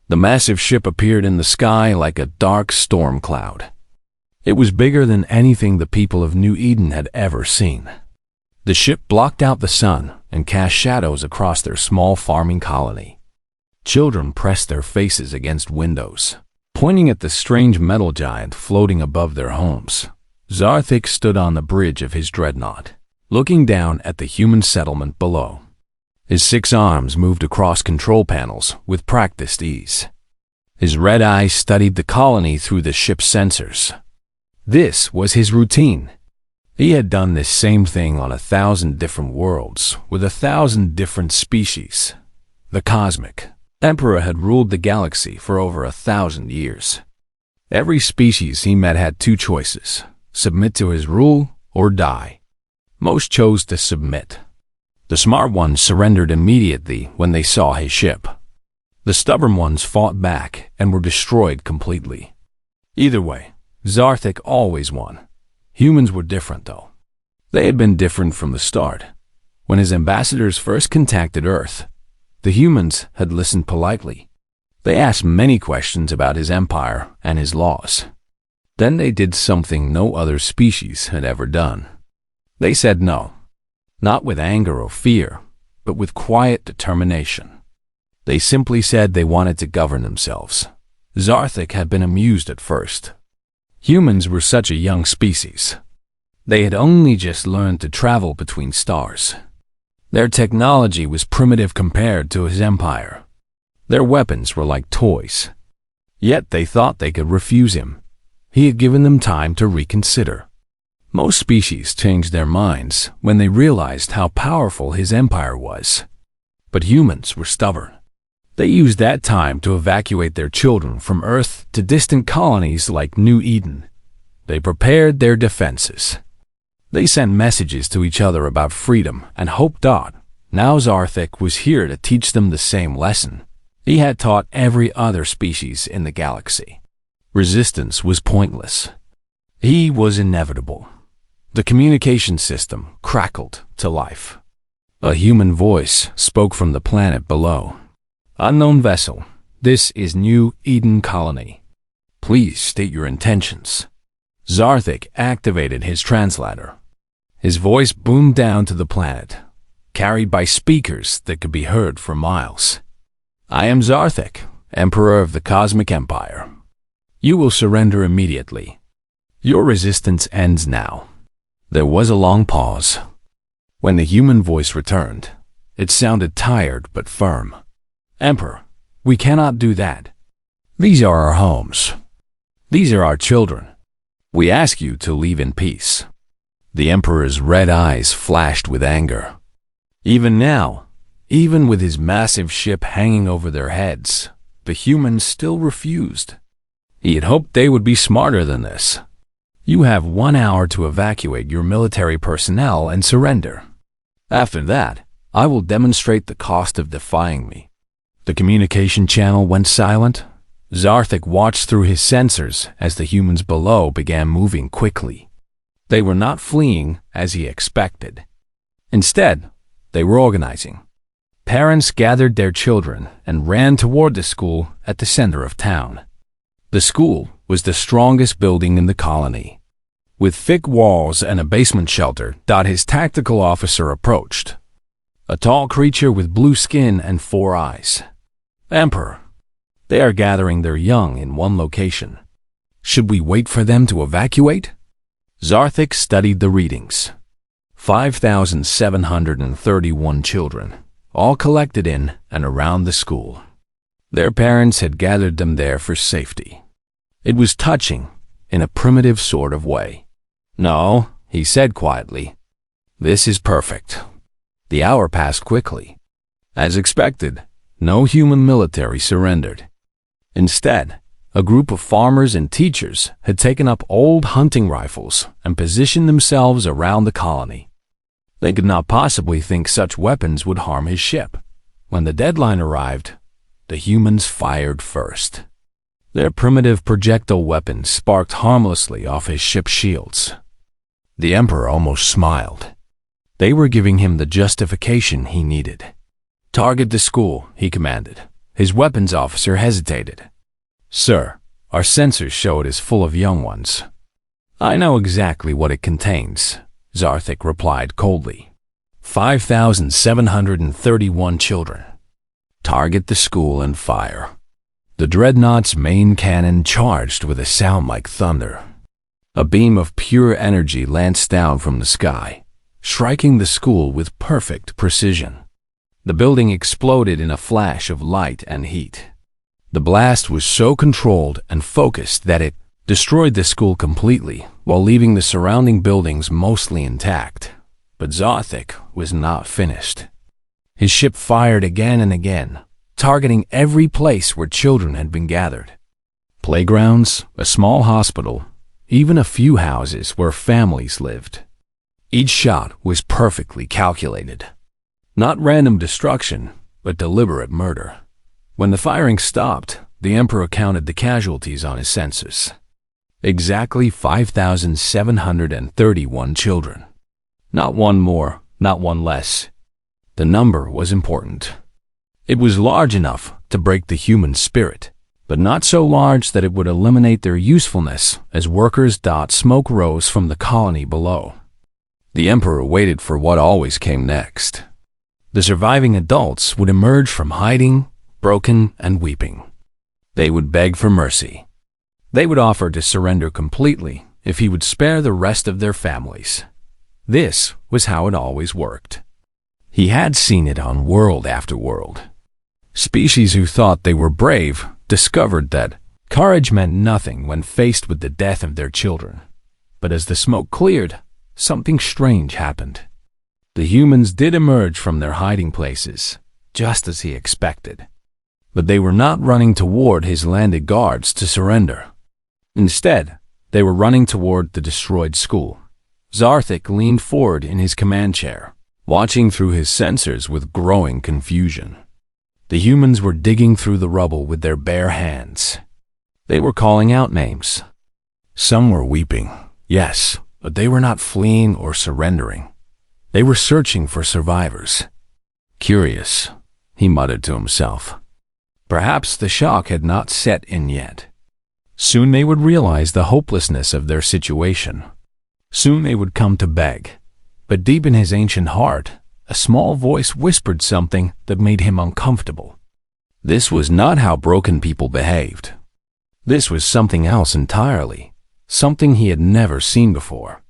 The massive ship appeared in the sky like a dark storm cloud. It was bigger than anything the people of New Eden had ever seen. The ship blocked out the sun and cast shadows across their small farming colony. Children pressed their faces against windows, pointing at the strange metal giant floating above their homes. Zarthik stood on the bridge of his dreadnought, looking down at the human settlement below. His 6 arms moved across control panels with practiced ease. His red eyes studied the colony through the ship's sensors. This was his routine. He had done this same thing on 1,000 different worlds with 1,000 different species. The Cosmic Emperor had ruled the galaxy for over 1,000 years. Every species he met had 2 choices: submit to his rule or die. Most chose to submit. The smart ones surrendered immediately when they saw his ship. The stubborn ones fought back and were destroyed completely. Either way, Zarthik always won. Humans were different, though. They had been different from the start. When his ambassadors first contacted Earth, the humans had listened politely. They asked many questions about his empire and his laws. Then they did something no other species had ever done. They said no, not with anger or fear, but with quiet determination. They simply said they wanted to govern themselves. Zarthik had been amused at first. Humans were such a young species. They had only just learned to travel between stars. Their technology was primitive compared to his empire. Their weapons were like toys. Yet they thought they could refuse him. He had given them time to reconsider. Most species changed their minds when they realized how powerful his empire was. But humans were stubborn. They used that time to evacuate their children from Earth to distant colonies like New Eden. They prepared their defenses. They sent messages to each other about freedom and hope. Now Zarthik was here to teach them the same lesson he had taught every other species in the galaxy. Resistance was pointless. He was inevitable. The communication system crackled to life. A human voice spoke from the planet below. "Unknown vessel, this is New Eden Colony. Please state your intentions." Zarthik activated his translator. His voice boomed down to the planet, carried by speakers that could be heard for miles. "I am Zarthik, Emperor of the Cosmic Empire. You will surrender immediately. Your resistance ends now." There was a long pause. When the human voice returned, it sounded tired but firm. "Emperor, we cannot do that. These are our homes. These are our children. We ask you to leave in peace." The Emperor's red eyes flashed with anger. Even now, even with his massive ship hanging over their heads, the humans still refused. He had hoped they would be smarter than this. "You have 1 hour to evacuate your military personnel and surrender. After that, I will demonstrate the cost of defying me." The communication channel went silent. Zarthik watched through his sensors as the humans below began moving quickly. They were not fleeing as he expected. Instead, they were organizing. Parents gathered their children and ran toward the school at the center of town. The school was the strongest building in the colony. With thick walls and a basement shelter, his tactical officer approached. A tall creature with blue skin and 4 eyes. "Emperor, they are gathering their young in one location. Should we wait for them to evacuate?" Zarthik studied the readings. 5,731 children, all collected in and around the school. Their parents had gathered them there for safety. It was touching, in a primitive sort of way. "No," he said quietly. "This is perfect." The hour passed quickly. As expected, no human military surrendered. Instead, a group of farmers and teachers had taken up old hunting rifles and positioned themselves around the colony. They could not possibly think such weapons would harm his ship. When the deadline arrived, the humans fired first. Their primitive projectile weapons sparked harmlessly off his ship's shields. The Emperor almost smiled. They were giving him the justification he needed. "Target the school," he commanded. His weapons officer hesitated. "Sir, our sensors show it is full of young ones." "I know exactly what it contains," Zarthik replied coldly. 5,731 children. Target the school and fire." The dreadnought's main cannon charged with a sound like thunder. A beam of pure energy lanced down from the sky, striking the school with perfect precision. The building exploded in a flash of light and heat. The blast was so controlled and focused that it destroyed the school completely while leaving the surrounding buildings mostly intact. But Zarthik was not finished. His ship fired again and again, targeting every place where children had been gathered. Playgrounds, a small hospital, even a few houses where families lived. Each shot was perfectly calculated. Not random destruction, but deliberate murder. When the firing stopped, the Emperor counted the casualties on his sensors. Exactly 5,731 children. Not one more, not one less. The number was important. It was large enough to break the human spirit, but not so large that it would eliminate their usefulness as workers. Smoke rose from the colony below. The Emperor waited for what always came next. The surviving adults would emerge from hiding, broken and weeping. They would beg for mercy. They would offer to surrender completely if he would spare the rest of their families. This was how it always worked. He had seen it on world after world. Species who thought they were brave discovered that courage meant nothing when faced with the death of their children. But as the smoke cleared, something strange happened. The humans did emerge from their hiding places, just as he expected. But they were not running toward his landed guards to surrender. Instead, they were running toward the destroyed school. Zarthik leaned forward in his command chair, watching through his sensors with growing confusion. The humans were digging through the rubble with their bare hands. They were calling out names. Some were weeping, yes, but they were not fleeing or surrendering. They were searching for survivors. Curious, he muttered to himself. Perhaps the shock had not set in yet. Soon they would realize the hopelessness of their situation. Soon they would come to beg. But deep in his ancient heart, a small voice whispered something that made him uncomfortable. This was not how broken people behaved. This was something else entirely, something he had never seen before.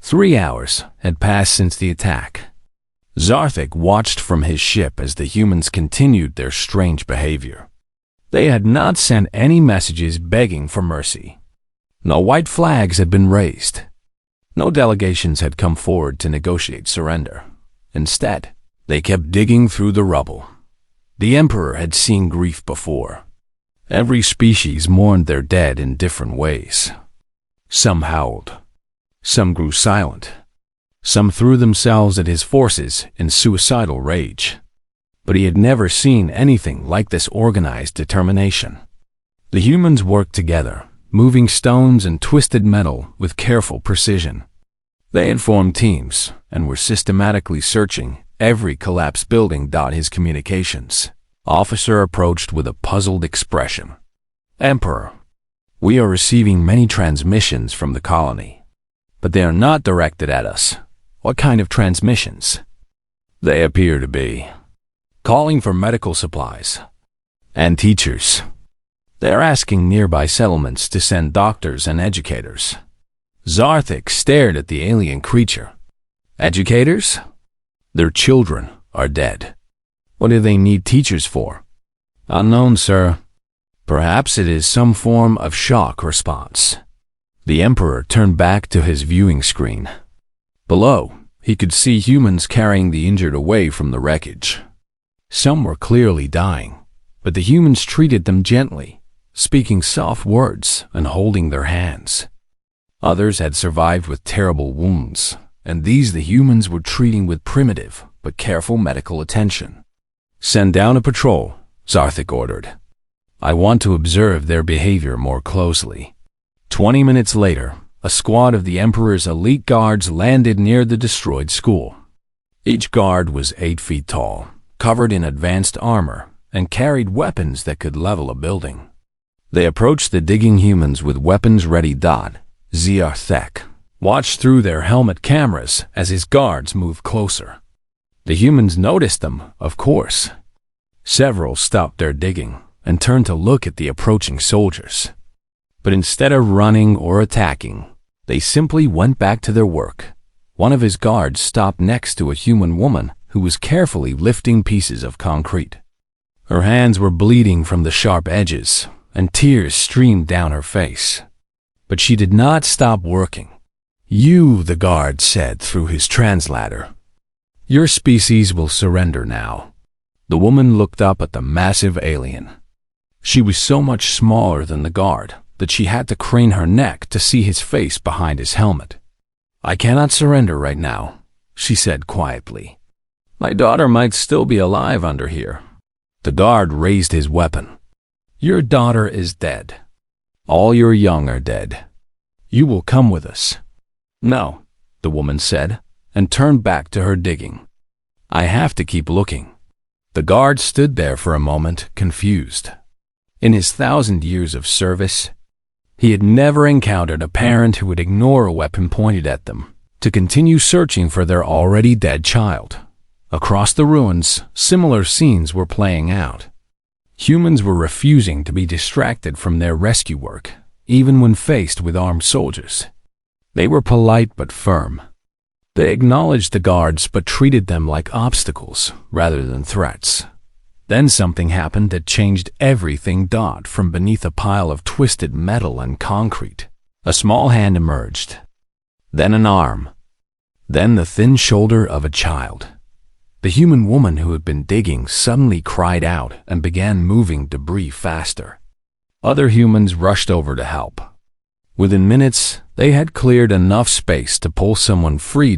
3 hours had passed since the attack. Zarthik watched from his ship as the humans continued their strange behavior. They had not sent any messages begging for mercy. No white flags had been raised. No delegations had come forward to negotiate surrender. Instead, they kept digging through the rubble. The Emperor had seen grief before. Every species mourned their dead in different ways. Some howled. Some grew silent. Some threw themselves at his forces in suicidal rage. But he had never seen anything like this organized determination. The humans worked together, moving stones and twisted metal with careful precision. They had formed teams and were systematically searching every collapsed building. His communications officer approached with a puzzled expression. "Emperor, we are receiving many transmissions from the colony, but they are not directed at us. What kind of transmissions?" "They appear to be calling for medical supplies and teachers. They are asking nearby settlements to send doctors and educators." Zarthik stared at the alien creature. "Educators? Their children are dead. What do they need teachers for?" "Unknown, sir. Perhaps it is some form of shock response." The Emperor turned back to his viewing screen. Below, he could see humans carrying the injured away from the wreckage. Some were clearly dying, but the humans treated them gently, speaking soft words and holding their hands. Others had survived with terrible wounds, and these the humans were treating with primitive but careful medical attention. "Send down a patrol," Zarthik ordered. "I want to observe their behavior more closely." 20 minutes later, a squad of the Emperor's elite guards landed near the destroyed school. Each guard was 8 feet tall, covered in advanced armor, and carried weapons that could level a building. They approached the digging humans with weapons ready. Zartek watched through their helmet cameras as his guards moved closer. The humans noticed them, of course. Several stopped their digging and turned to look at the approaching soldiers. But instead of running or attacking, they simply went back to their work. One of his guards stopped next to a human woman who was carefully lifting pieces of concrete. Her hands were bleeding from the sharp edges, and tears streamed down her face. But she did not stop working. "You," the guard said through his translator. "Your species will surrender now." The woman looked up at the massive alien. She was so much smaller than the guard that she had to crane her neck to see his face behind his helmet. "I cannot surrender right now," she said quietly. "My daughter might still be alive under here." The guard raised his weapon. "Your daughter is dead. All your young are dead. You will come with us." "No," the woman said, and turned back to her digging. "I have to keep looking." The guard stood there for a moment, confused. In his 1,000 years of service, he had never encountered a parent who would ignore a weapon pointed at them to continue searching for their already dead child. Across the ruins, similar scenes were playing out. Humans were refusing to be distracted from their rescue work, even when faced with armed soldiers. They were polite but firm. They acknowledged the guards but treated them like obstacles rather than threats. Then something happened that changed everything. From beneath a pile of twisted metal and concrete, a small hand emerged. Then an arm. Then the thin shoulder of a child. The human woman who had been digging suddenly cried out and began moving debris faster. Other humans rushed over to help. Within minutes, they had cleared enough space to pull someone free.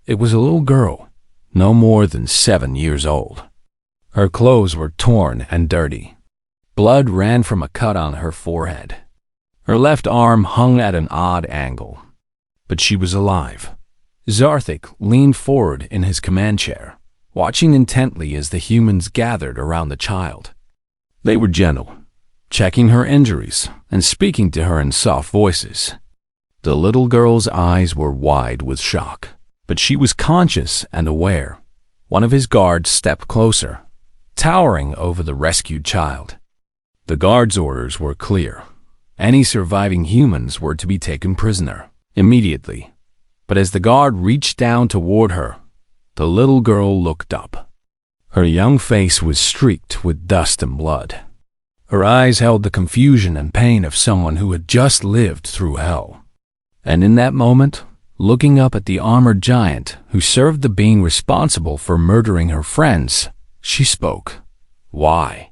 It was a little girl, no more than 7 years old. Her clothes were torn and dirty. Blood ran from a cut on her forehead. Her left arm hung at an odd angle. But she was alive. Zartek leaned forward in his command chair, watching intently as the humans gathered around the child. They were gentle, checking her injuries and speaking to her in soft voices. The little girl's eyes were wide with shock, but she was conscious and aware. One of his guards stepped closer, towering over the rescued child. The guard's orders were clear. Any surviving humans were to be taken prisoner immediately. But as the guard reached down toward her, the little girl looked up. Her young face was streaked with dust and blood. Her eyes held the confusion and pain of someone who had just lived through hell. And in that moment, looking up at the armored giant who served the being responsible for murdering her friends, she spoke. "Why?"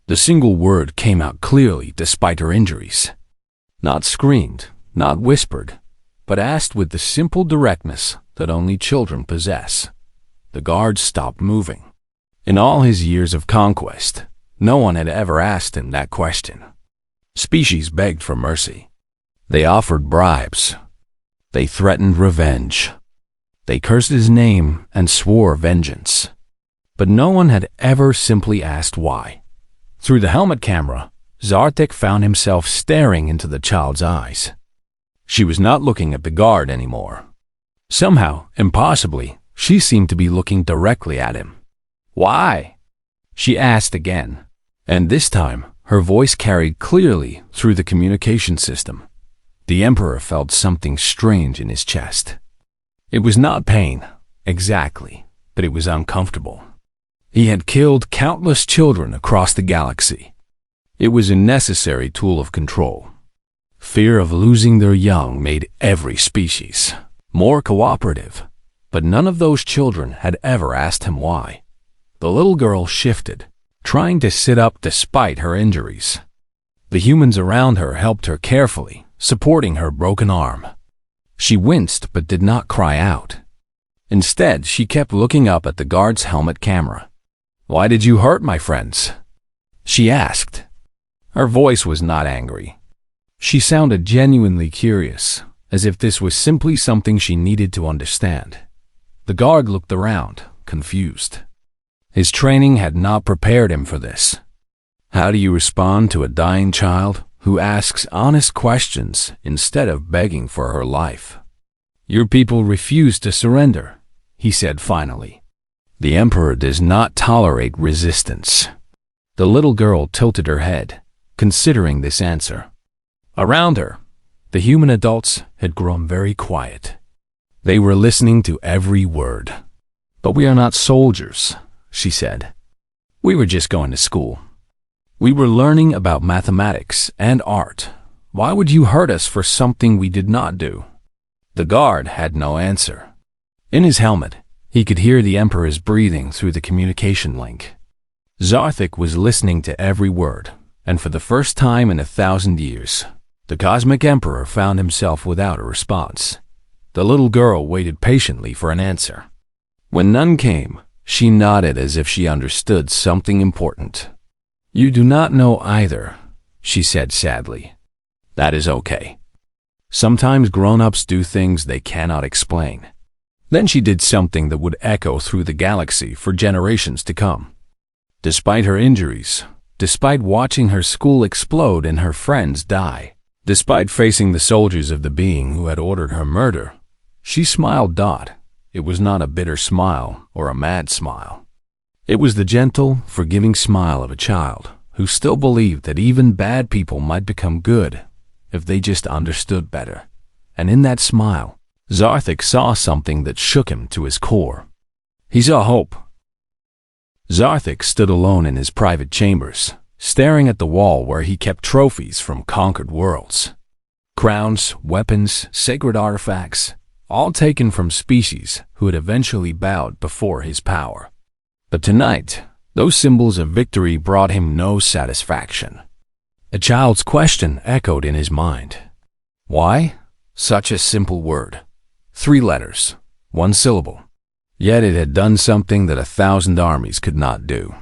The single word came out clearly despite her injuries. Not screamed, not whispered, but asked with the simple directness that only children possess. The guard stopped moving. In all his years of conquest, no one had ever asked him that question. Species begged for mercy. They offered bribes. They threatened revenge. They cursed his name and swore vengeance. But no one had ever simply asked why. Through the helmet camera, Zartek found himself staring into the child's eyes. She was not looking at the guard anymore. Somehow, impossibly, she seemed to be looking directly at him. "Why?" she asked again, and this time her voice carried clearly through the communication system. The Emperor felt something strange in his chest. It was not pain, exactly, but it was uncomfortable. He had killed countless children across the galaxy. It was a necessary tool of control. Fear of losing their young made every species more cooperative, but none of those children had ever asked him why. The little girl shifted, trying to sit up despite her injuries. The humans around her helped her carefully, supporting her broken arm. She winced but did not cry out. Instead, she kept looking up at the guard's helmet camera. "Why did you hurt my friends?" she asked. Her voice was not angry. She sounded genuinely curious, as if this was simply something she needed to understand. The guard looked around, confused. His training had not prepared him for this. How do you respond to a dying child who asks honest questions instead of begging for her life? Your people refuse to surrender, he said finally. The Emperor does not tolerate resistance. The little girl tilted her head, considering this answer. Around her, the human adults had grown very quiet. They were listening to every word. But we are not soldiers, she said. We were just going to school. We were learning about mathematics and art. Why would you hurt us for something we did not do? The guard had no answer. In his helmet, he could hear the Emperor's breathing through the communication link. Zarthik was listening to every word, and for the first time in 1,000 years, the Cosmic Emperor found himself without a response. The little girl waited patiently for an answer. When none came, she nodded as if she understood something important. You do not know either, she said sadly. That is okay. Sometimes grown-ups do things they cannot explain. Then she did something that would echo through the galaxy for generations to come. Despite her injuries, despite watching her school explode and her friends die, despite facing the soldiers of the being who had ordered her murder, she smiled. It was not a bitter smile or a mad smile. It was the gentle, forgiving smile of a child who still believed that even bad people might become good if they just understood better. And in that smile, Zarthik saw something that shook him to his core. He saw hope. Zarthik stood alone in his private chambers, staring at the wall where he kept trophies from conquered worlds. Crowns, weapons, sacred artifacts, all taken from species who had eventually bowed before his power. But tonight, those symbols of victory brought him no satisfaction. A child's question echoed in his mind. Why? Such a simple word. 3 letters, 1 syllable. Yet it had done something that 1,000 armies could not do.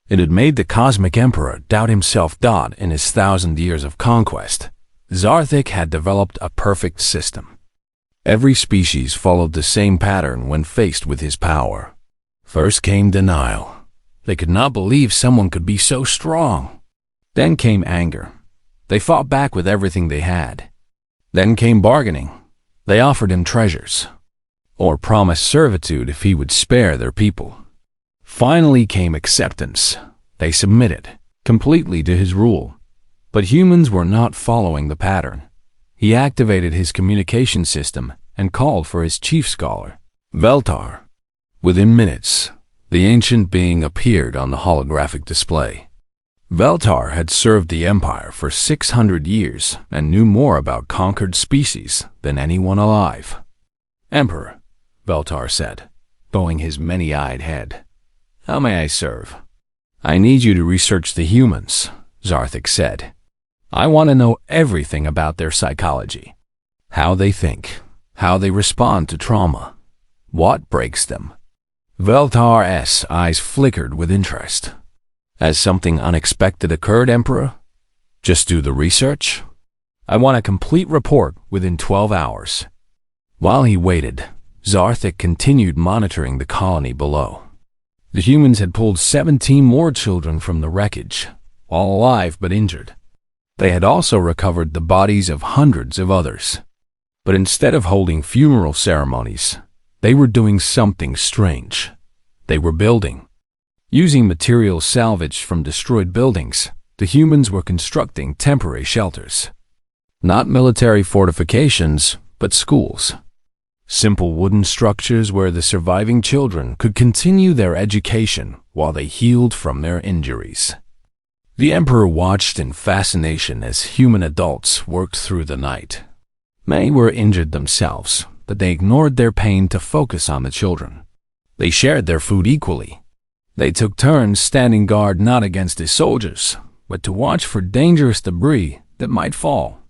It had made the Cosmic Emperor doubt himself. In his 1,000 years of conquest, Zarthik had developed a perfect system. Every species followed the same pattern when faced with his power. First came denial. They could not believe someone could be so strong. Then came anger. They fought back with everything they had. Then came bargaining. They offered him treasures, or promised servitude if he would spare their people. Finally came acceptance. They submitted completely to his rule. But humans were not following the pattern. He activated his communication system and called for his chief scholar, Veltar. Within minutes, the ancient being appeared on the holographic display. Veltar had served the Empire for 600 years and knew more about conquered species than anyone alive. Emperor, Veltar said, bowing his many-eyed head. How may I serve? I need you to research the humans, Zarthik said. I want to know everything about their psychology. How they think, how they respond to trauma, what breaks them. Veltar's eyes flickered with interest. Has something unexpected occurred, Emperor? Just do the research? I want a complete report within 12 hours. While he waited, Zarthik continued monitoring the colony below. The humans had pulled 17 more children from the wreckage, all alive but injured. They had also recovered the bodies of hundreds of others. But instead of holding funeral ceremonies, they were doing something strange. They were building. Using materials salvaged from destroyed buildings, the humans were constructing temporary shelters. Not military fortifications, but schools. Simple wooden structures where the surviving children could continue their education while they healed from their injuries. The Emperor watched in fascination as human adults worked through the night. Many were injured themselves, but they ignored their pain to focus on the children. They shared their food equally. They took turns standing guard not against his soldiers, but to watch for dangerous debris that might fall.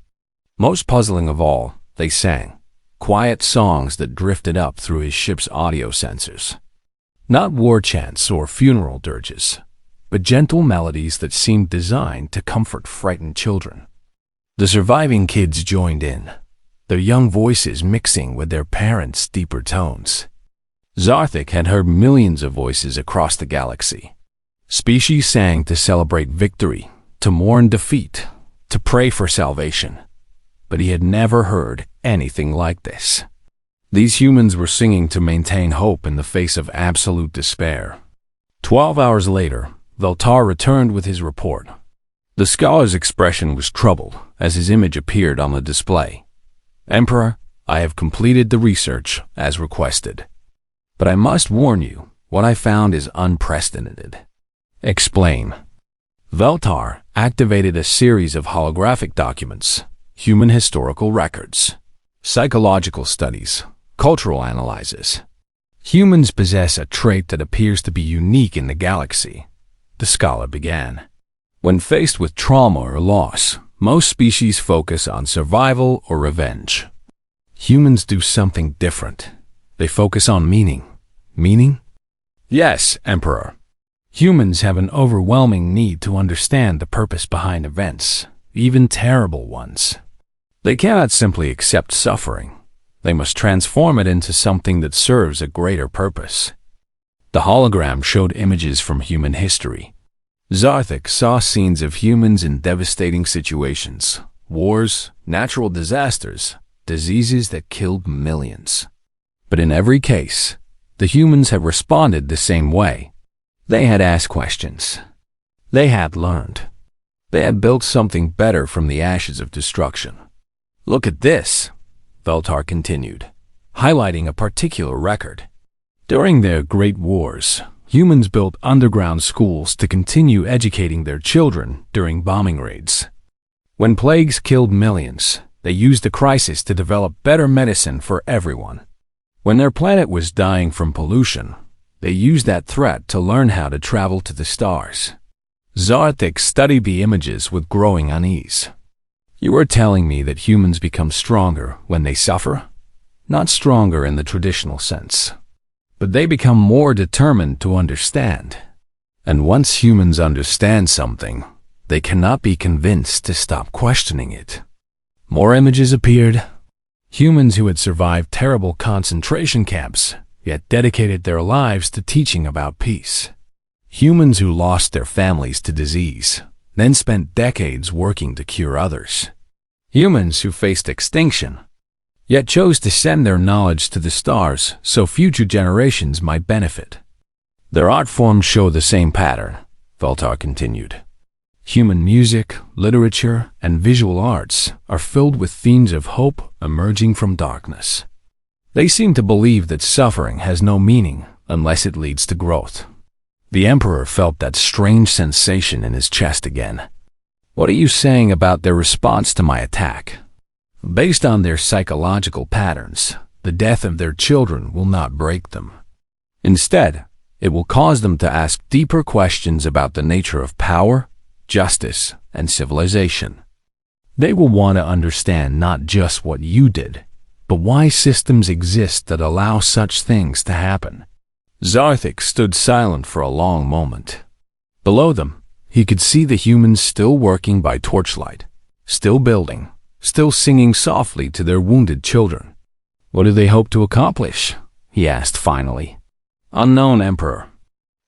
Most puzzling of all, they sang quiet songs that drifted up through his ship's audio sensors. Not war chants or funeral dirges, but gentle melodies that seemed designed to comfort frightened children. The surviving kids joined in, their young voices mixing with their parents' deeper tones. Zarthik had heard millions of voices across the galaxy. Species sang to celebrate victory, to mourn defeat, to pray for salvation. But he had never heard anything like this. These humans were singing to maintain hope in the face of absolute despair. 12 hours later, Veltar returned with his report. The scholar's expression was troubled as his image appeared on the display. "Emperor, I have completed the research as requested. But I must warn you, what I found is unprecedented." "Explain." Veltar activated a series of holographic documents, human historical records, psychological studies, cultural analyses. "Humans possess a trait that appears to be unique in the galaxy," the scholar began. "When faced with trauma or loss, most species focus on survival or revenge. Humans do something different. They focus on meaning." "Meaning?" "Yes, Emperor. Humans have an overwhelming need to understand the purpose behind events, even terrible ones. They cannot simply accept suffering. They must transform it into something that serves a greater purpose." The hologram showed images from human history. Zarthik saw scenes of humans in devastating situations, wars, natural disasters, diseases that killed millions. But in every case, the humans had responded the same way. They had asked questions. They had learned. They had built something better from the ashes of destruction. "Look at this," Veltar continued, highlighting a particular record. During their great wars, humans built underground schools to continue educating their children during bombing raids. When plagues killed millions, they used the crisis to develop better medicine for everyone. When their planet was dying from pollution, they used that threat to learn how to travel to the stars. Zarthik studied the images with growing unease. "You are telling me that humans become stronger when they suffer? Not stronger in the traditional sense, but they become more determined to understand. And once humans understand something, they cannot be convinced to stop questioning it." More images appeared. Humans who had survived terrible concentration camps, yet dedicated their lives to teaching about peace. Humans who lost their families to disease, then spent decades working to cure others. Humans who faced extinction, yet chose to send their knowledge to the stars so future generations might benefit. "Their art forms show the same pattern," Veltar continued. "Human music, literature, and visual arts are filled with themes of hope emerging from darkness. They seem to believe that suffering has no meaning unless it leads to growth." The Emperor felt that strange sensation in his chest again. "What are you saying about their response to my attack?" "Based on their psychological patterns, the death of their children will not break them. Instead, it will cause them to ask deeper questions about the nature of power, justice, and civilization. They will want to understand not just what you did, but why systems exist that allow such things to happen." Zarthik stood silent for a long moment. Below them, he could see the humans still working by torchlight, still building, still singing softly to their wounded children. "What do they hope to accomplish?" he asked finally. "Unknown, Emperor.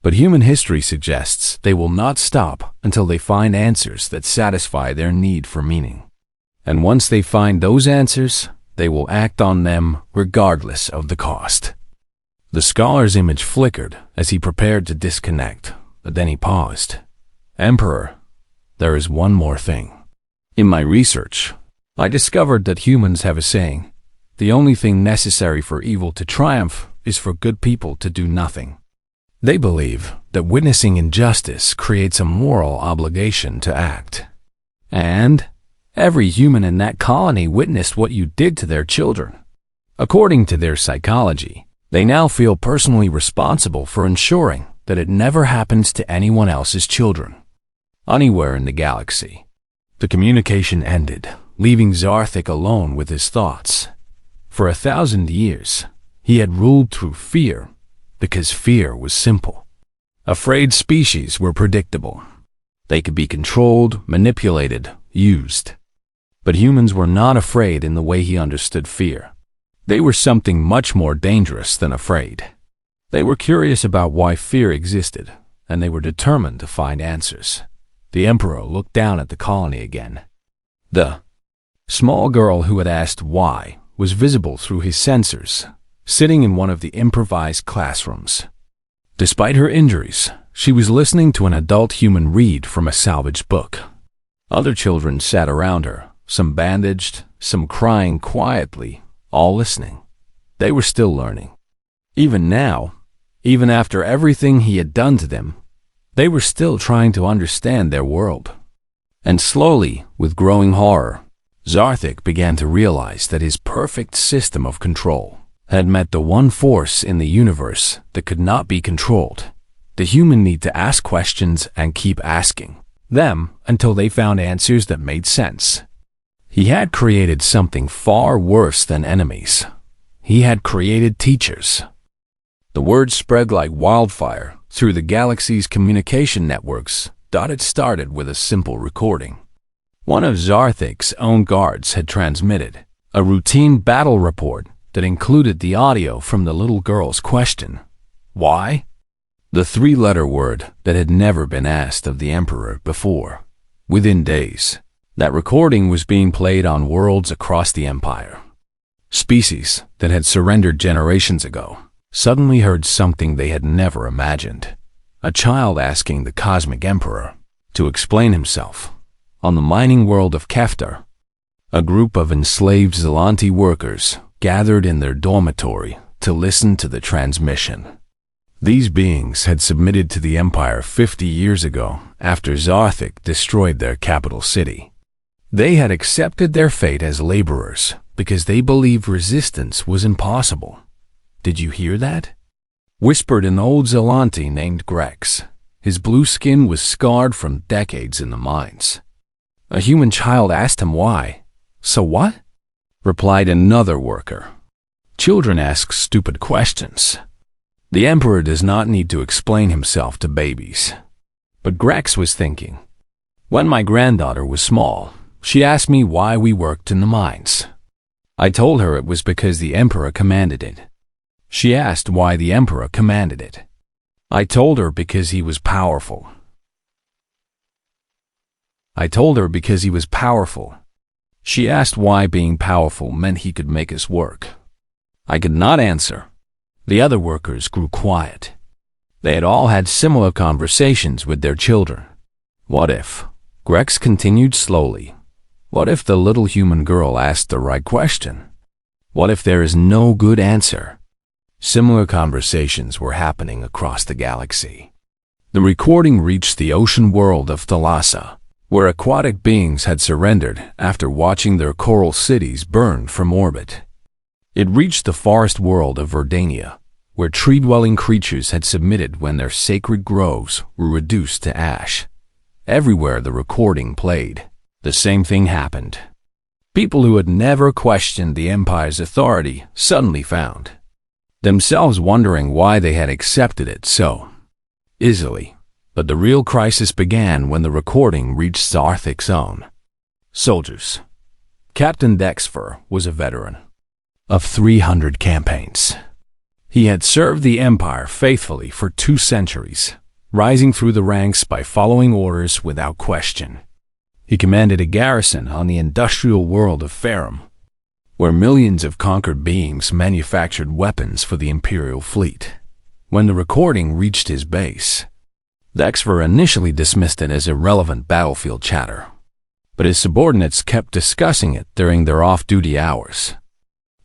But human history suggests they will not stop until they find answers that satisfy their need for meaning. And once they find those answers, they will act on them regardless of the cost." The scholar's image flickered as he prepared to disconnect, but then he paused. "Emperor, there is one more thing. In my research, I discovered that humans have a saying, the only thing necessary for evil to triumph is for good people to do nothing. They believe that witnessing injustice creates a moral obligation to act. And every human in that colony witnessed what you did to their children. According to their psychology, they now feel personally responsible for ensuring that it never happens to anyone else's children, anywhere in the galaxy." The communication ended, leaving Zarthik alone with his thoughts. For 1,000 years, he had ruled through fear, because fear was simple. Afraid species were predictable. They could be controlled, manipulated, used. But humans were not afraid in the way he understood fear. They were something much more dangerous than afraid. They were curious about why fear existed, and they were determined to find answers. The Emperor looked down at the colony again. The small girl who had asked why was visible through his sensors, sitting in one of the improvised classrooms. Despite her injuries, she was listening to an adult human read from a salvaged book. Other children sat around her, some bandaged, some crying quietly, all listening. They were still learning. Even now, even after everything he had done to them, they were still trying to understand their world. And slowly, with growing horror, Zarthik began to realize that his perfect system of control had met the one force in the universe that could not be controlled. The human need to ask questions and keep asking them until they found answers that made sense. He had created something far worse than enemies. He had created teachers. The word spread like wildfire through the galaxy's communication networks. It started with a simple recording. One of Zarthik's own guards had transmitted a routine battle report that included the audio from the little girl's question. Why? The three-letter word that had never been asked of the Emperor before. Within days, that recording was being played on worlds across the Empire. Species that had surrendered generations ago suddenly heard something they had never imagined. A child asking the Cosmic Emperor to explain himself. On the mining world of Keftar, a group of enslaved Zelanti workers gathered in their dormitory to listen to the transmission. These beings had submitted to the Empire 50 years ago after Zarthik destroyed their capital city. They had accepted their fate as laborers because they believed resistance was impossible. Did you hear that? Whispered an old Zelanti named Grex. His blue skin was scarred from decades in the mines. A human child asked him why. So what? Replied another worker. Children ask stupid questions. The Emperor does not need to explain himself to babies. But Grex was thinking, when my granddaughter was small, she asked me why we worked in the mines. I told her it was because the Emperor commanded it. She asked why the Emperor commanded it. I told her because he was powerful. She asked why being powerful meant he could make us work. I could not answer. The other workers grew quiet. They had all had similar conversations with their children. What if? Grex continued slowly. What if the little human girl asked the right question? What if there is no good answer? Similar conversations were happening across the galaxy. The recording reached the ocean world of Thalassa, where aquatic beings had surrendered after watching their coral cities burn from orbit. It reached the forest world of Verdania, where tree-dwelling creatures had submitted when their sacred groves were reduced to ash. Everywhere the recording played, the same thing happened. People who had never questioned the Empire's authority suddenly found themselves wondering why they had accepted it so easily. But the real crisis began when the recording reached Zarthik's own soldiers. Captain Dexfer was a veteran of 300 campaigns. He had served the Empire faithfully for 2 centuries, rising through the ranks by following orders without question. He commanded a garrison on the industrial world of Ferrum, where millions of conquered beings manufactured weapons for the Imperial fleet. When the recording reached his base, Dexfer initially dismissed it as irrelevant battlefield chatter, but his subordinates kept discussing it during their off-duty hours.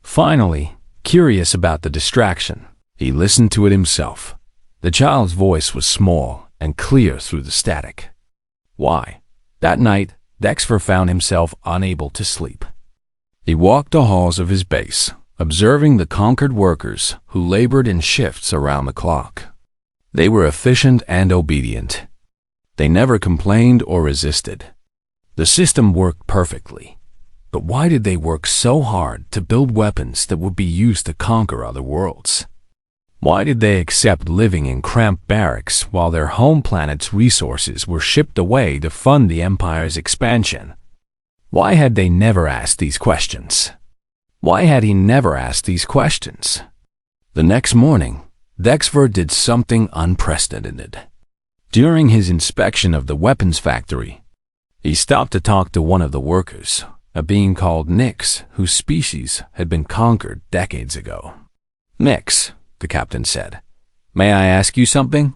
Finally, curious about the distraction, he listened to it himself. The child's voice was small and clear through the static. Why? That night, Dexfer found himself unable to sleep. He walked the halls of his base, observing the conquered workers who labored in shifts around the clock. They were efficient and obedient. They never complained or resisted. The system worked perfectly. But why did they work so hard to build weapons that would be used to conquer other worlds? Why did they accept living in cramped barracks while their home planet's resources were shipped away to fund the Empire's expansion? Why had they never asked these questions? Why had he never asked these questions? The next morning, Dexter did something unprecedented. During his inspection of the weapons factory, he stopped to talk to one of the workers, a being called Nyx, whose species had been conquered decades ago. "Nyx," the captain said, "may I ask you something?"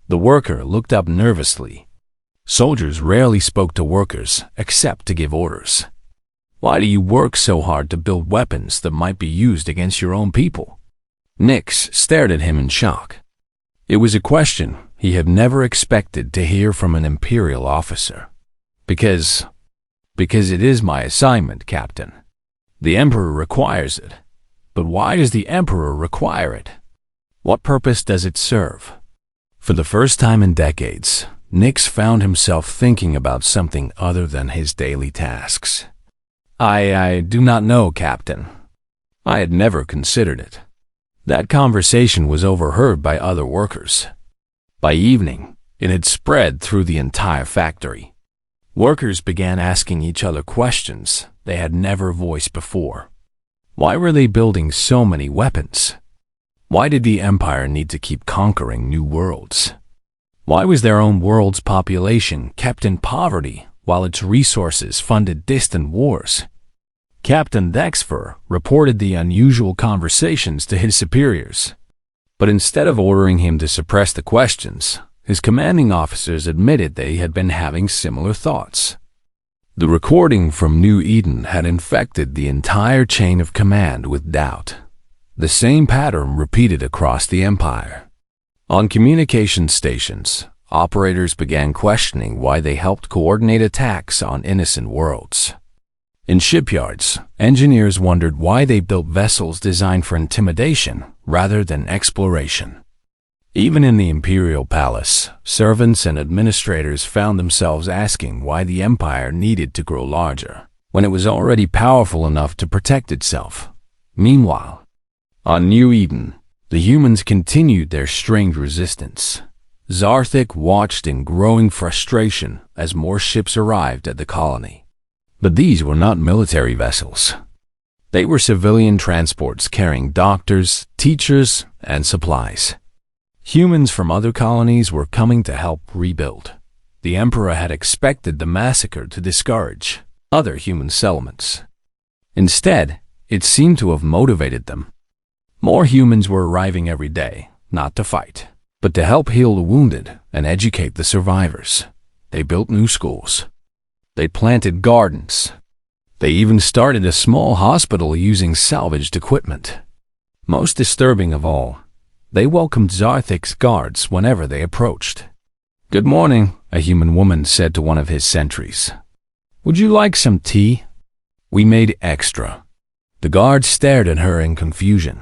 The worker looked up nervously. Soldiers rarely spoke to workers except to give orders. "Why do you work so hard to build weapons that might be used against your own people?" Nyx stared at him in shock. It was a question he had never expected to hear from an Imperial officer. Because it is my assignment, Captain. The Emperor requires it. But why does the Emperor require it? What purpose does it serve? For the first time in decades, Nyx found himself thinking about something other than his daily tasks. I do not know, Captain. I had never considered it. That conversation was overheard by other workers. By evening, it had spread through the entire factory. Workers began asking each other questions they had never voiced before. Why were they building so many weapons? Why did the Empire need to keep conquering new worlds? Why was their own world's population kept in poverty while its resources funded distant wars? Captain Dexter reported the unusual conversations to his superiors. But instead of ordering him to suppress the questions, his commanding officers admitted they had been having similar thoughts. The recording from New Eden had infected the entire chain of command with doubt. The same pattern repeated across the Empire. On communication stations, operators began questioning why they helped coordinate attacks on innocent worlds. In shipyards, engineers wondered why they built vessels designed for intimidation rather than exploration. Even in the Imperial Palace, servants and administrators found themselves asking why the Empire needed to grow larger, when it was already powerful enough to protect itself. Meanwhile, on New Eden, the humans continued their strange resistance. Zarthik watched in growing frustration as more ships arrived at the colony. But these were not military vessels. They were civilian transports carrying doctors, teachers, and supplies. Humans from other colonies were coming to help rebuild. The Emperor had expected the massacre to discourage other human settlements. Instead, it seemed to have motivated them. More humans were arriving every day, not to fight, but to help heal the wounded and educate the survivors. They built new schools. They planted gardens. They even started a small hospital using salvaged equipment. Most disturbing of all, they welcomed Zarthik's guards whenever they approached. "Good morning," a human woman said to one of his sentries. "Would you like some tea?" "We made extra." The guard stared at her in confusion.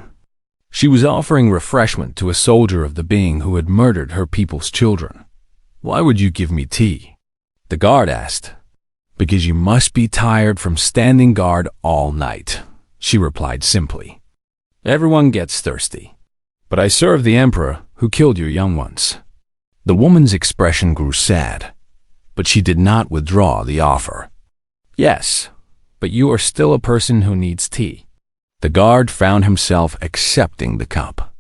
She was offering refreshment to a soldier of the being who had murdered her people's children. "Why would you give me tea?" the guard asked. "Because you must be tired from standing guard all night," she replied simply. "Everyone gets thirsty. But I serve the Emperor who killed your young ones." The woman's expression grew sad, but she did not withdraw the offer. "Yes, but you are still a person who needs tea." The guard found himself accepting the cup.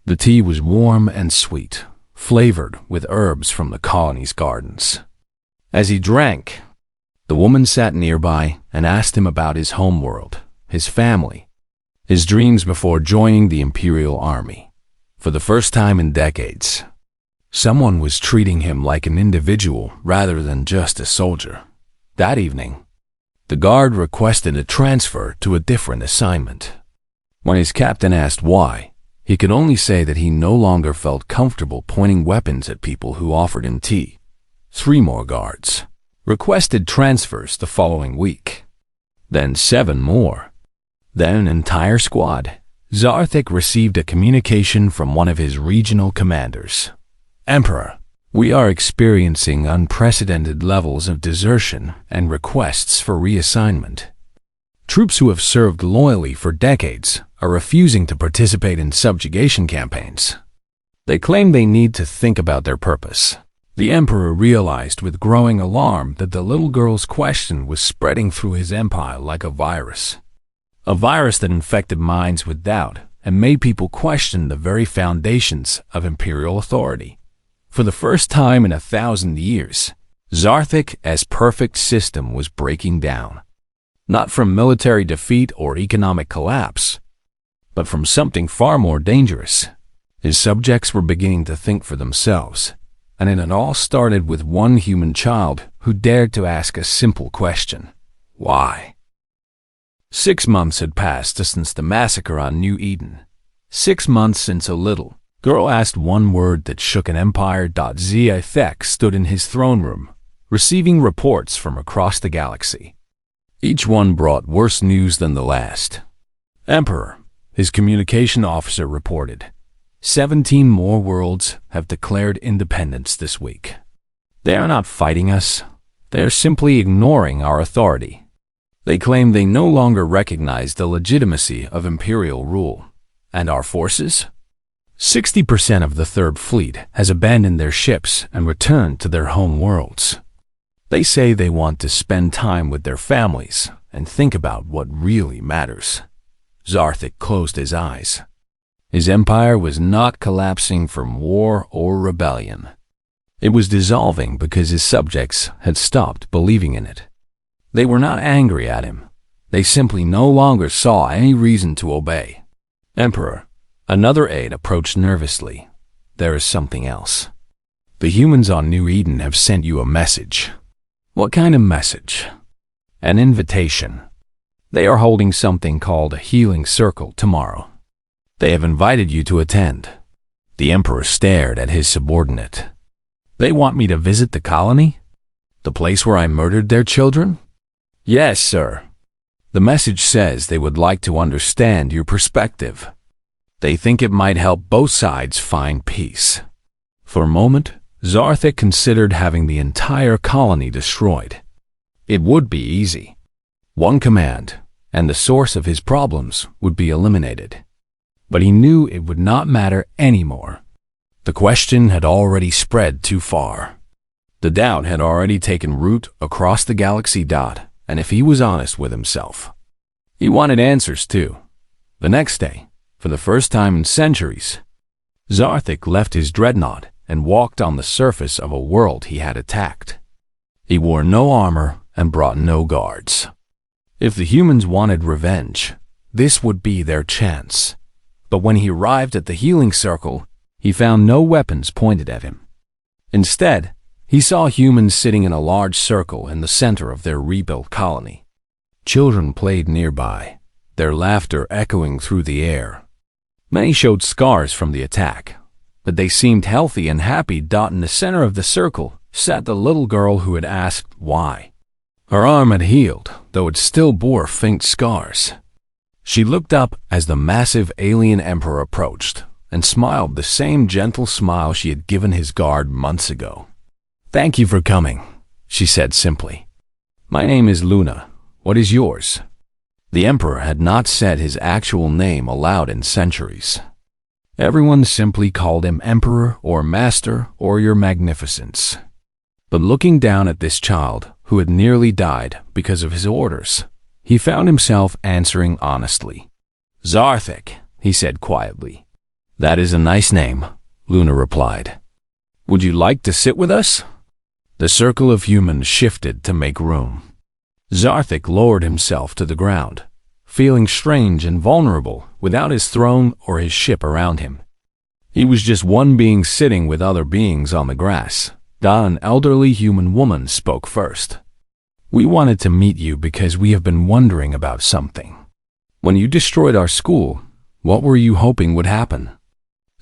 The tea was warm and sweet, flavored with herbs from the colony's gardens. As he drank, the woman sat nearby and asked him about his homeworld, his family, his dreams before joining the Imperial Army. For the first time in decades, someone was treating him like an individual rather than just a soldier. That evening, the guard requested a transfer to a different assignment. When his captain asked why, he could only say that he no longer felt comfortable pointing weapons at people who offered him tea. 3 more guards requested transfers the following week. Then 7 more. Then an entire squad. Zarthik received a communication from one of his regional commanders. "Emperor, we are experiencing unprecedented levels of desertion and requests for reassignment. Troops who have served loyally for decades are refusing to participate in subjugation campaigns. They claim they need to think about their purpose." The Emperor realized with growing alarm that the little girl's question was spreading through his empire like a virus. A virus that infected minds with doubt and made people question the very foundations of imperial authority. For the first time in 1,000 years, Zarthik's perfect system was breaking down. Not from military defeat or economic collapse, but from something far more dangerous. His subjects were beginning to think for themselves, and it had all started with one human child who dared to ask a simple question: why? 6 months had passed since the massacre on New Eden. 6 months since a little girl asked one word that shook an empire. Zarthik stood in his throne room, receiving reports from across the galaxy. Each one brought worse news than the last. Emperor, his communication officer reported, 17 more worlds have declared independence this week. They are not fighting us. They are simply ignoring our authority. They claim they no longer recognize the legitimacy of imperial rule. And our forces? 60% of the Third Fleet has abandoned their ships and returned to their home worlds. They say they want to spend time with their families and think about what really matters. Zarthik closed his eyes. His empire was not collapsing from war or rebellion. It was dissolving because his subjects had stopped believing in it. They were not angry at him. They simply no longer saw any reason to obey. Emperor, another aide approached nervously. There is something else. The humans on New Eden have sent you a message. What kind of message? An invitation. They are holding something called a healing circle tomorrow. They have invited you to attend. The Emperor stared at his subordinate. They want me to visit the colony? The place where I murdered their children? Yes, sir. The message says they would like to understand your perspective. They think it might help both sides find peace. For a moment, Zarthik considered having the entire colony destroyed. It would be easy. One command, and the source of his problems would be eliminated. But he knew it would not matter anymore. The question had already spread too far. The doubt had already taken root across the galaxy. And if he was honest with himself, he wanted answers too. The next day, for the first time in centuries, Zarthik left his dreadnought and walked on the surface of a world he had attacked. He wore no armor and brought no guards. If the humans wanted revenge, this would be their chance. But when he arrived at the healing circle, he found no weapons pointed at him. Instead, he saw humans sitting in a large circle in the center of their rebuilt colony. Children played nearby, their laughter echoing through the air. Many showed scars from the attack, but they seemed healthy and happy. In the center of the circle sat the little girl who had asked why. Her arm had healed, though it still bore faint scars. She looked up as the massive alien emperor approached and smiled the same gentle smile she had given his guard months ago. "Thank you for coming," she said simply. "My name is Luna. What is yours?" The emperor had not said his actual name aloud in centuries. Everyone simply called him Emperor or Master or Your Magnificence. But looking down at this child who had nearly died because of his orders, he found himself answering honestly. "Zarthik," he said quietly. "That is a nice name," Luna replied. "Would you like to sit with us?" The circle of humans shifted to make room. Zarthik lowered himself to the ground, feeling strange and vulnerable without his throne or his ship around him. He was just one being sitting with other beings on the grass. An elderly human woman spoke first. "We wanted to meet you because we have been wondering about something. When you destroyed our school, what were you hoping would happen?"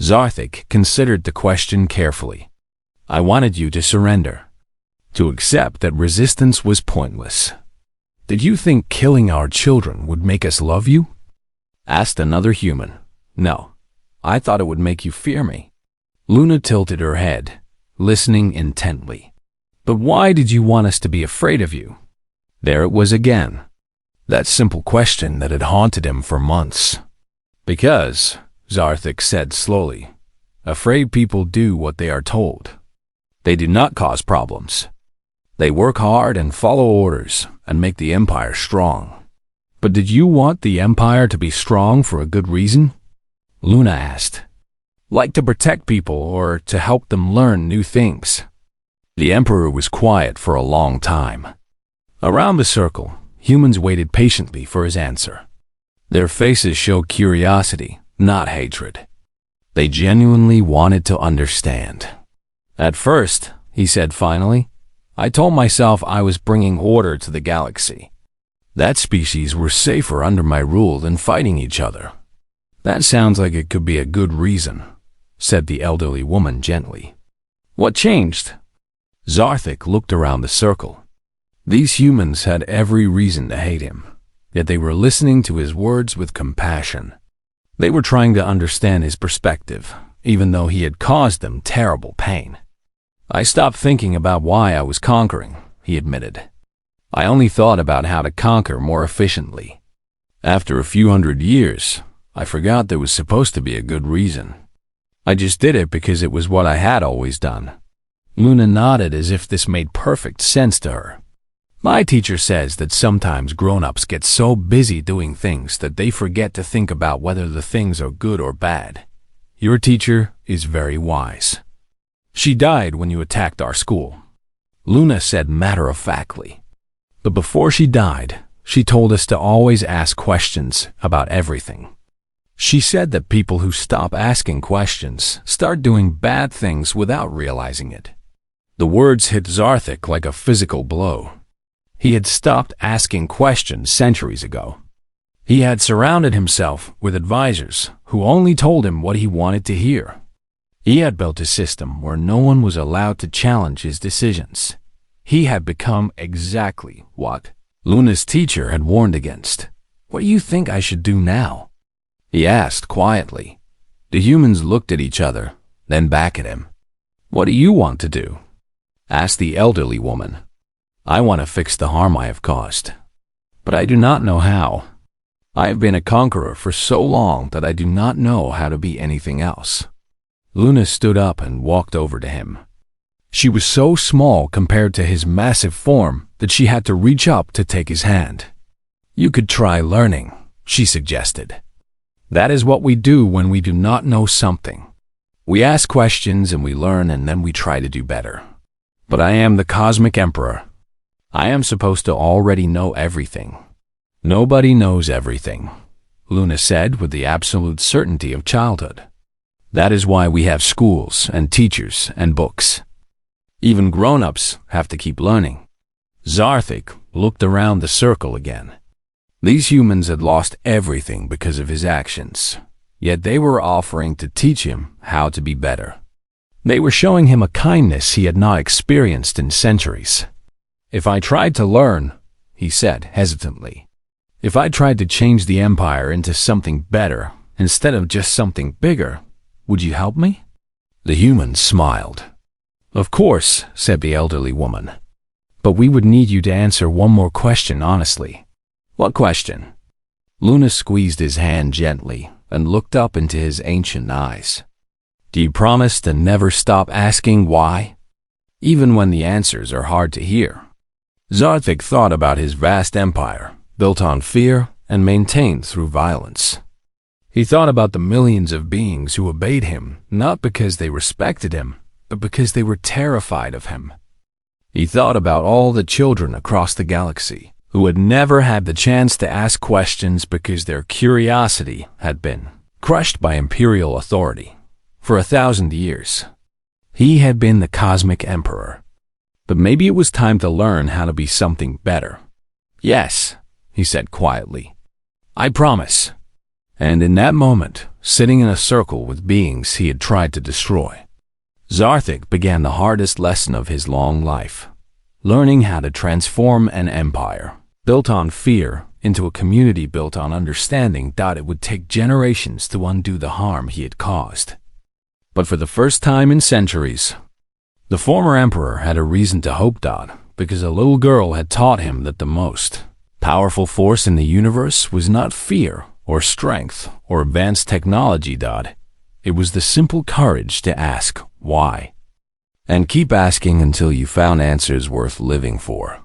Zarthik considered the question carefully. "I wanted you to surrender, to accept that resistance was pointless." "Did you think killing our children would make us love you?" asked another human. "No, I thought it would make you fear me." Luna tilted her head, listening intently. "But why did you want us to be afraid of you?" There it was again, that simple question that had haunted him for months. "Because," Zarthik said slowly, "afraid people do what they are told. They do not cause problems. They work hard and follow orders and make the empire strong." "But did you want the empire to be strong for a good reason?" Luna asked. Like to protect people or to help them learn new things? The Emperor was quiet for a long time. Around the circle, humans waited patiently for his answer. Their faces showed curiosity, not hatred. They genuinely wanted to understand. At first, he said finally, I told myself I was bringing order to the galaxy. That species were safer under my rule than fighting each other. That sounds like it could be a good reason, said the elderly woman gently. What changed? Zarthik looked around the circle. These humans had every reason to hate him, yet they were listening to his words with compassion. They were trying to understand his perspective, even though he had caused them terrible pain. I stopped thinking about why I was conquering, he admitted. I only thought about how to conquer more efficiently. After a few hundred years, I forgot there was supposed to be a good reason. I just did it because it was what I had always done. Luna nodded as if this made perfect sense to her. My teacher says that sometimes grown-ups get so busy doing things that they forget to think about whether the things are good or bad. Your teacher is very wise. She died when you attacked our school, Luna said matter-of-factly. But before she died, she told us to always ask questions about everything. She said that people who stop asking questions start doing bad things without realizing it. The words hit Zarthik like a physical blow. He had stopped asking questions centuries ago. He had surrounded himself with advisors who only told him what he wanted to hear. He had built a system where no one was allowed to challenge his decisions. He had become exactly what Luna's teacher had warned against. What do you think I should do now? He asked quietly. The humans looked at each other, then back at him. What do you want to do? Asked the elderly woman. I want to fix the harm I have caused, but I do not know how. I have been a conqueror for so long that I do not know how to be anything else. Luna stood up and walked over to him. She was so small compared to his massive form that she had to reach up to take his hand. You could try learning, she suggested. That is what we do when we do not know something. We ask questions and we learn and then we try to do better. But I am the Cosmic Emperor. I am supposed to already know everything. Nobody knows everything, Luna said with the absolute certainty of childhood. That is why we have schools and teachers and books. Even grown-ups have to keep learning. Zarthik looked around the circle again. These humans had lost everything because of his actions, yet they were offering to teach him how to be better. They were showing him a kindness he had not experienced in centuries. If I tried to learn, he said hesitantly, if I tried to change the empire into something better instead of just something bigger, would you help me? The humans smiled. Of course, said the elderly woman. But we would need you to answer one more question honestly. What question? Luna squeezed his hand gently and looked up into his ancient eyes. Do you promise to never stop asking why? Even when the answers are hard to hear. Zarthik thought about his vast empire, built on fear and maintained through violence. He thought about the millions of beings who obeyed him, not because they respected him, but because they were terrified of him. He thought about all the children across the galaxy who had never had the chance to ask questions because their curiosity had been crushed by imperial authority. For 1,000 years, he had been the Cosmic Emperor. But maybe it was time to learn how to be something better. Yes, he said quietly. I promise. And in that moment, sitting in a circle with beings he had tried to destroy, Zarthik began the hardest lesson of his long life, learning how to transform an empire built on fear into a community built on understanding. It would take generations to undo the harm he had caused. But for the first time in centuries, the former emperor had a reason to hope, because a little girl had taught him that the most powerful force in the universe was not fear or strength or advanced technology. It was the simple courage to ask why, and keep asking until you found answers worth living for.